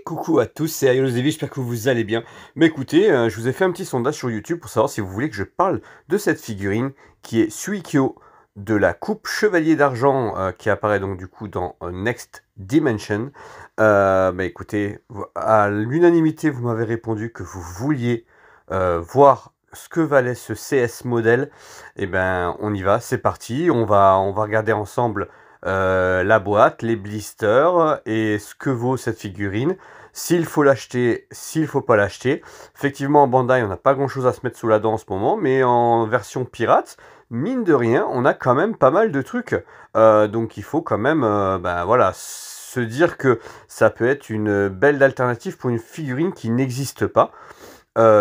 Coucou à tous, c'est AyoZevi, j'espère que vous allez bien. Mais écoutez, je vous ai fait un petit sondage sur YouTube pour savoir si vous voulez que je parle de cette figurine qui est Suikyo de la coupe Chevalier d'Argent qui apparaît donc du coup dans Next Dimension. Écoutez, à l'unanimité, vous m'avez répondu que vous vouliez voir ce que valait ce CS modèle. Et ben, on y va, c'est parti. On va regarder ensemble la boîte, les blisters et ce que vaut cette figurine, s'il faut l'acheter, s'il faut pas l'acheter. Effectivement, en Bandai, on n'a pas grand chose à se mettre sous la dent en ce moment, mais en version pirate, mine de rien, on a quand même pas mal de trucs. Donc il faut quand même voilà, se dire que ça peut être une belle alternative pour une figurine qui n'existe pas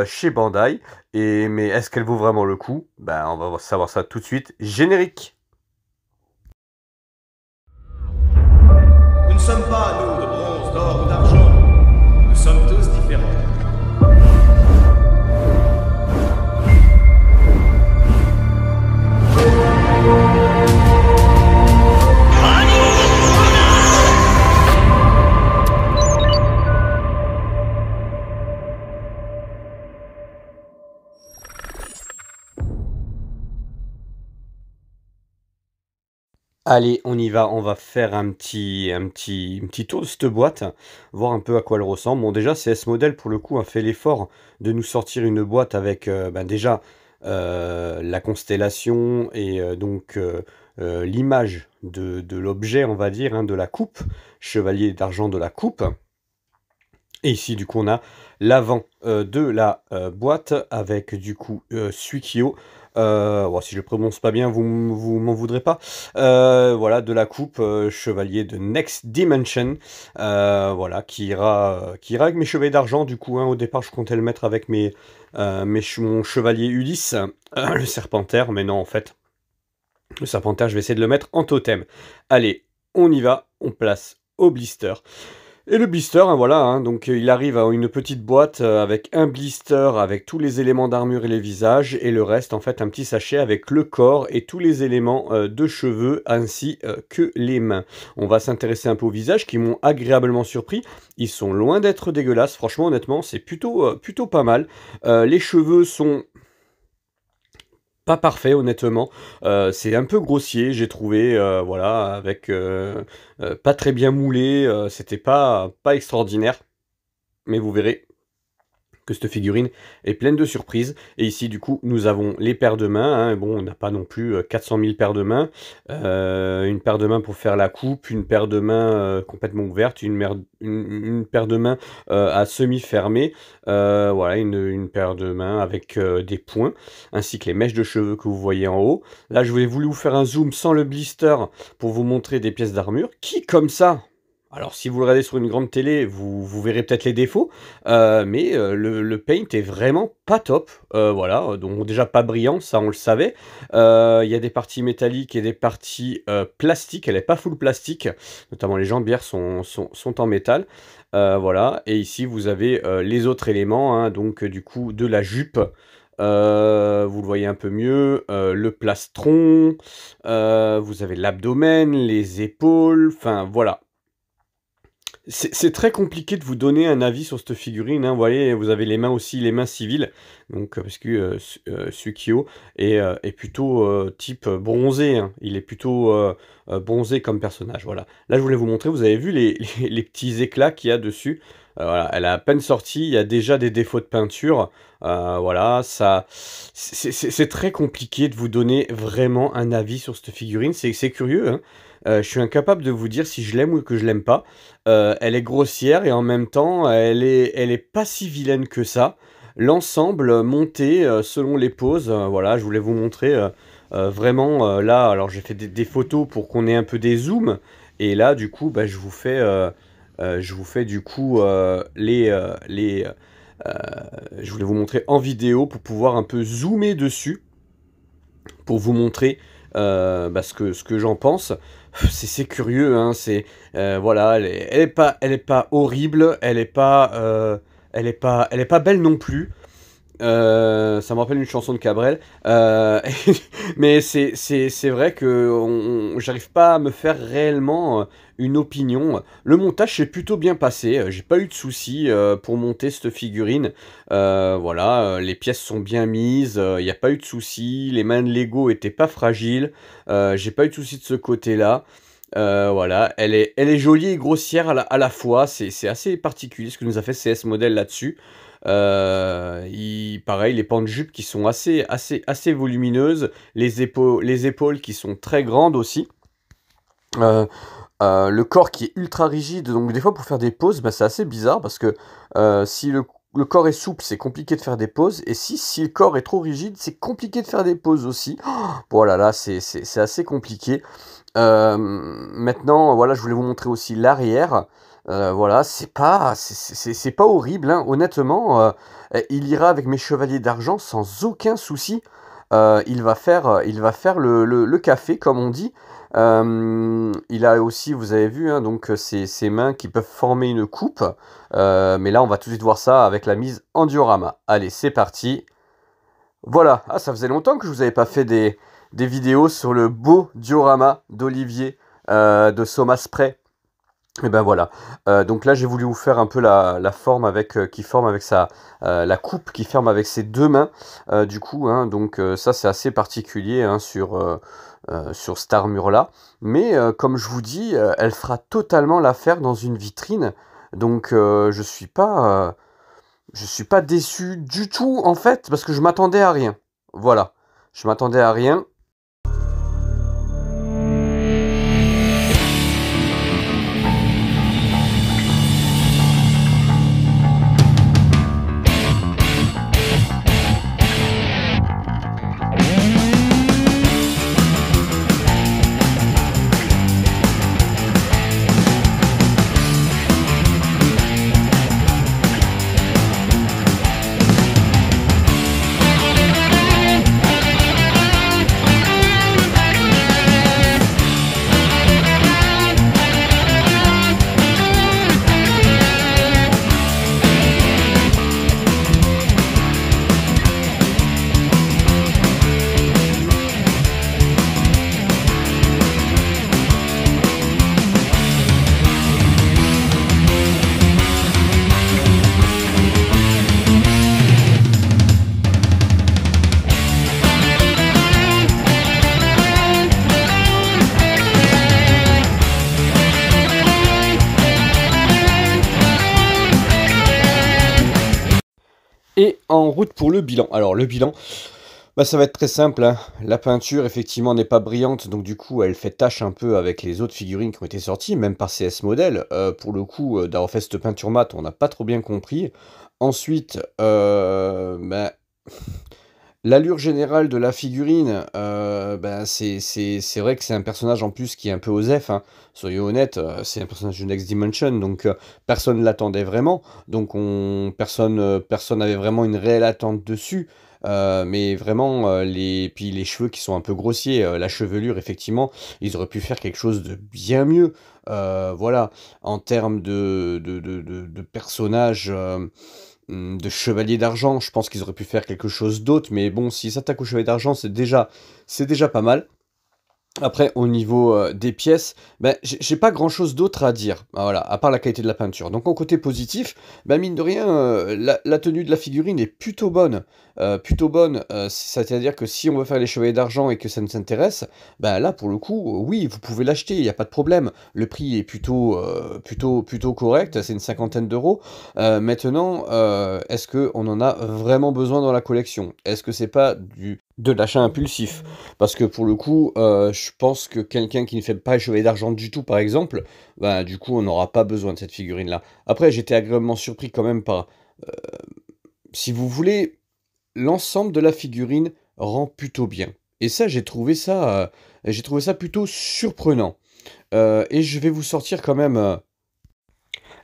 chez Bandai. Mais est-ce qu'elle vaut vraiment le coup? On va savoir ça tout de suite. Générique. Nous ne sommes pas, nous, de bronze, d'or ou d'argent. Nous sommes tous différents. Allez, on y va, on va faire un petit tour de cette boîte, voir un peu à quoi elle ressemble. Bon, déjà, CS Model, pour le coup, a fait l'effort de nous sortir une boîte avec, déjà, la constellation et l'image de l'objet, on va dire, hein, de la coupe, Chevalier d'Argent de la coupe. Et ici, du coup, on a l'avant de la boîte avec, du coup, Suikyo. Bon, si je le prononce pas bien, vous m'en voudrez pas. Voilà, de la coupe chevalier de Next Dimension. Voilà, qui ira avec mes chevaliers d'argent. Du coup, hein, au départ, je comptais le mettre avec mon chevalier Ulysse, le serpentaire. Mais non, en fait, le serpentaire, je vais essayer de le mettre en totem. Allez, on y va. On place au blister. Et le blister, hein, voilà, hein, donc il arrive à une petite boîte avec un blister avec tous les éléments d'armure et les visages, et le reste en fait un petit sachet avec le corps et tous les éléments de cheveux ainsi que les mains. On va s'intéresser un peu aux visages qui m'ont agréablement surpris. Ils sont loin d'être dégueulasses, franchement honnêtement c'est plutôt pas mal. Les cheveux sont pas parfait honnêtement, c'est un peu grossier j'ai trouvé, voilà, avec pas très bien moulé, c'était pas extraordinaire, mais vous verrez que cette figurine est pleine de surprises. Et ici, du coup, nous avons les paires de mains. Hein. Bon, on n'a pas non plus 400 000 paires de mains. Une paire de mains pour faire la coupe, une paire de mains complètement ouverte, une paire de mains à semi fermée. Voilà, une paire de mains avec des points, ainsi que les mèches de cheveux que vous voyez en haut. Là, je voulais vous faire un zoom sans le blister pour vous montrer des pièces d'armure qui, comme ça, alors si vous le regardez sur une grande télé, vous verrez peut-être les défauts, mais le paint est vraiment pas top, voilà, donc déjà pas brillant, ça on le savait. Il y a des parties métalliques et des parties plastiques, elle n'est pas full plastique, notamment les jambières sont en métal, voilà. Et ici vous avez les autres éléments, hein, donc du coup de la jupe, vous le voyez un peu mieux, le plastron, vous avez l'abdomen, les épaules, enfin voilà. C'est très compliqué de vous donner un avis sur cette figurine, hein. Vous voyez, vous avez les mains aussi, les mains civiles, donc parce que Suikyo est plutôt type bronzé, hein. Il est plutôt bronzé comme personnage, voilà. Là, je voulais vous montrer, vous avez vu les petits éclats qu'il y a dessus. Voilà, elle a à peine sorti, il y a déjà des défauts de peinture. Voilà, c'est très compliqué de vous donner vraiment un avis sur cette figurine. C'est curieux, hein. Je suis incapable de vous dire si je l'aime ou que je l'aime pas. Elle est grossière et en même temps, elle est pas si vilaine que ça. L'ensemble monté selon les poses, voilà, je voulais vous montrer vraiment là. Alors j'ai fait des photos pour qu'on ait un peu des zooms. Et là, du coup, je vous fais du coup je voulais vous montrer en vidéo pour pouvoir un peu zoomer dessus, pour vous montrer ce que j'en pense. C'est curieux, hein, voilà, elle est pas horrible, elle est pas belle non plus. Ça me rappelle une chanson de Cabrel. Mais c'est vrai que j'arrive pas à me faire réellement une opinion. Le montage s'est plutôt bien passé. J'ai pas eu de soucis pour monter cette figurine. Voilà, les pièces sont bien mises. Il n'y a pas eu de soucis. Les mains de Lego étaient pas fragiles. J'ai pas eu de soucis de ce côté-là. Voilà, elle est jolie et grossière à la fois. C'est assez particulier ce que nous a fait CS Model là-dessus. Pareil, les pans de jupe qui sont assez volumineuses, les épaules qui sont très grandes aussi. Le corps qui est ultra rigide, donc des fois pour faire des poses, bah, c'est assez bizarre parce que si le corps est souple, c'est compliqué de faire des poses, et si le corps est trop rigide, c'est compliqué de faire des poses aussi. Oh là là, c'est assez compliqué. Maintenant, voilà, je voulais vous montrer aussi l'arrière. Voilà, c'est pas horrible, hein. Honnêtement, il ira avec mes chevaliers d'argent sans aucun souci. Il va faire le café, comme on dit. Il a aussi, vous avez vu, hein, donc ses mains qui peuvent former une coupe. Mais là, on va tout de suite voir ça avec la mise en diorama. Allez, c'est parti. Voilà, ah, ça faisait longtemps que je vous avais pas fait des vidéos sur le beau diorama d'Olivier de Soma Spray. Et ben voilà. Donc là, j'ai voulu vous faire un peu la forme avec qui forme avec la coupe qui forme avec ses deux mains. Du coup, hein, donc ça c'est assez particulier, hein, sur cette armure là. Mais comme je vous dis, elle fera totalement l'affaire dans une vitrine. Donc je suis pas déçu du tout en fait parce que je m'attendais à rien. Voilà, je m'attendais à rien. Et en route pour le bilan. Alors le bilan, bah, ça va être très simple, hein. La peinture effectivement n'est pas brillante, donc du coup elle fait tache un peu avec les autres figurines qui ont été sorties, même par CS Model. Pour le coup, d'avoir fait cette peinture mate, on n'a pas trop bien compris. Ensuite, bah, l'allure générale de la figurine, bah, c'est vrai que c'est un personnage en plus qui est un peu osef, hein. Soyons honnêtes, c'est un personnage de Next Dimension, donc personne ne l'attendait vraiment. Donc personne n'avait vraiment une réelle attente dessus. Mais vraiment, puis les cheveux qui sont un peu grossiers, la chevelure, effectivement, ils auraient pu faire quelque chose de bien mieux. Voilà, en termes de personnages, de chevalier d'argent, je pense qu'ils auraient pu faire quelque chose d'autre, mais bon, s'ils s'attaquent au chevalier d'argent, c'est déjà pas mal. Après, au niveau des pièces, ben, j'ai pas grand-chose d'autre à dire, voilà, à part la qualité de la peinture. Donc en côté positif, ben, mine de rien, la tenue de la figurine est plutôt bonne. C'est-à-dire que si on veut faire les chevaliers d'argent et que ça nous intéresse, ben là, pour le coup, oui, vous pouvez l'acheter, il n'y a pas de problème. Le prix est plutôt correct, c'est une cinquantaine d'euros. Maintenant, est-ce qu'on en a vraiment besoin dans la collection? Est-ce que c'est pas de l'achat impulsif? Parce que pour le coup, je pense que quelqu'un qui ne fait pas les chevaliers d'argent du tout, par exemple, bah, du coup, on n'aura pas besoin de cette figurine-là. Après, j'étais agréablement surpris quand même par... euh, si vous voulez, l'ensemble de la figurine rend plutôt bien. Et ça, j'ai trouvé ça plutôt surprenant. Et je vais vous sortir quand même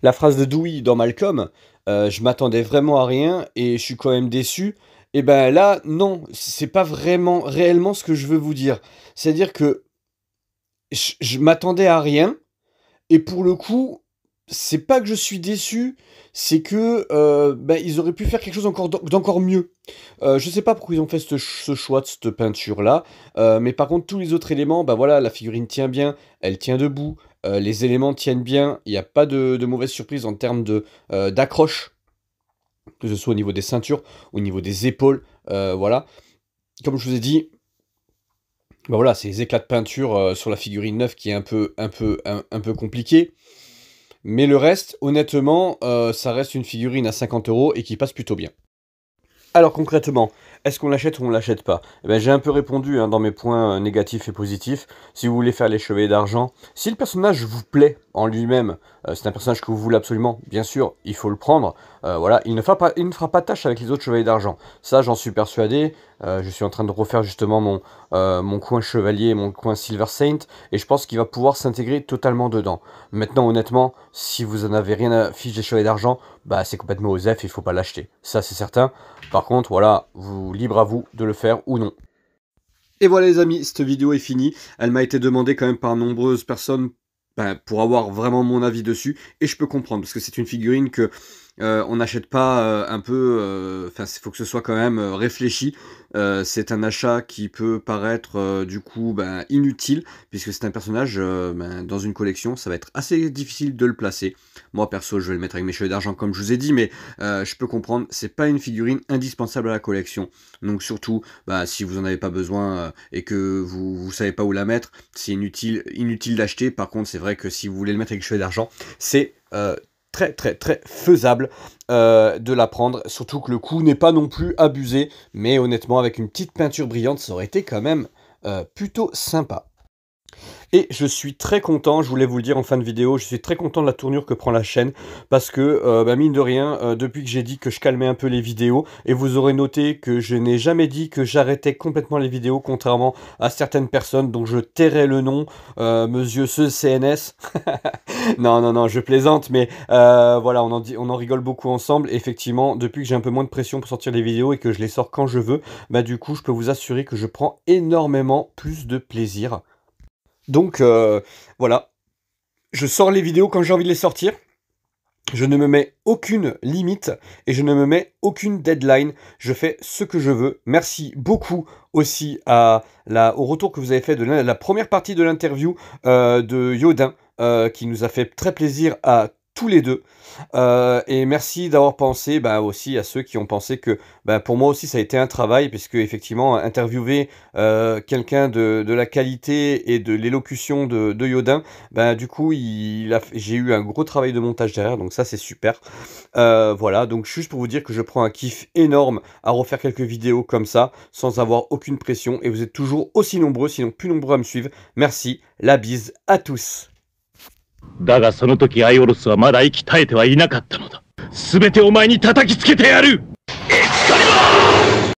la phrase de Dewey dans Malcolm. Je m'attendais vraiment à rien et je suis quand même déçu. Et ben là, non, c'est pas vraiment réellement ce que je veux vous dire. C'est-à-dire que je m'attendais à rien, et pour le coup, c'est pas que je suis déçu, c'est que, ils auraient pu faire quelque chose d'encore mieux. Je sais pas pourquoi ils ont fait ce choix de cette peinture-là, mais par contre tous les autres éléments, bah, voilà, la figurine tient bien, elle tient debout, les éléments tiennent bien, il y a pas de mauvaise surprise en termes d'accroche, que ce soit au niveau des ceintures, au niveau des épaules, voilà. Comme je vous ai dit, bah, voilà, c'est les éclats de peinture, sur la figurine neuve qui est un peu compliqué. Mais le reste, honnêtement, ça reste une figurine à 50 € et qui passe plutôt bien. Alors concrètement, est-ce qu'on l'achète ou on l'achète pas? Eh ben, j'ai un peu répondu hein, dans mes points négatifs et positifs. Si vous voulez faire les chevaliers d'argent, si le personnage vous plaît en lui-même, c'est un personnage que vous voulez absolument, bien sûr, il faut le prendre. Voilà, il ne fera pas tâche avec les autres chevaliers d'argent. Ça, j'en suis persuadé. Je suis en train de refaire justement mon coin chevalier, mon coin Silver Saint, et je pense qu'il va pouvoir s'intégrer totalement dedans. Maintenant, honnêtement, si vous en avez rien à fiche des chevaliers d'argent, bah c'est complètement osef, il faut pas l'acheter. Ça, c'est certain. Par contre, voilà, libre à vous de le faire ou non. Et voilà les amis, cette vidéo est finie. Elle m'a été demandée quand même par nombreuses personnes pour avoir vraiment mon avis dessus. Et je peux comprendre, parce que c'est une figurine que on n'achète pas un peu... Enfin, il faut que ce soit quand même réfléchi. C'est un achat qui peut paraître du coup inutile, puisque c'est un personnage dans une collection, ça va être assez difficile de le placer. Moi perso, je vais le mettre avec mes cheveux d'argent comme je vous ai dit, mais je peux comprendre, c'est pas une figurine indispensable à la collection. Donc surtout, si vous en avez pas besoin et que vous savez pas où la mettre, c'est inutile d'acheter. Par contre, c'est vrai que si vous voulez le mettre avec les cheveux d'argent, c'est très faisable de la prendre, surtout que le coût n'est pas non plus abusé, mais honnêtement avec une petite peinture brillante ça aurait été quand même plutôt sympa. Et je suis très content, je voulais vous le dire en fin de vidéo, je suis très content de la tournure que prend la chaîne, parce que, mine de rien, depuis que j'ai dit que je calmais un peu les vidéos, et vous aurez noté que je n'ai jamais dit que j'arrêtais complètement les vidéos, contrairement à certaines personnes dont je tairai le nom, monsieur ce CNS. Non, je plaisante, mais voilà, on en rigole beaucoup ensemble. Effectivement, depuis que j'ai un peu moins de pression pour sortir les vidéos et que je les sors quand je veux, du coup, je peux vous assurer que je prends énormément plus de plaisir. Donc voilà, je sors les vidéos quand j'ai envie de les sortir. Je ne me mets aucune limite et je ne me mets aucune deadline. Je fais ce que je veux. Merci beaucoup aussi au retour que vous avez fait de la première partie de l'interview de Yodin, qui nous a fait très plaisir à tous les deux. Et merci d'avoir pensé aussi à ceux qui ont pensé que pour moi aussi ça a été un travail, puisque effectivement interviewer quelqu'un de la qualité et de l'élocution de Yodin, du coup j'ai eu un gros travail de montage derrière, donc ça c'est super. Voilà, donc juste pour vous dire que je prends un kiff énorme à refaire quelques vidéos comme ça, sans avoir aucune pression, et vous êtes toujours aussi nombreux, sinon plus nombreux à me suivre. Merci, la bise à tous. だがその時アイオロスはまだ息絶えてはいなかったのだ。すべてお前に叩きつけてやる。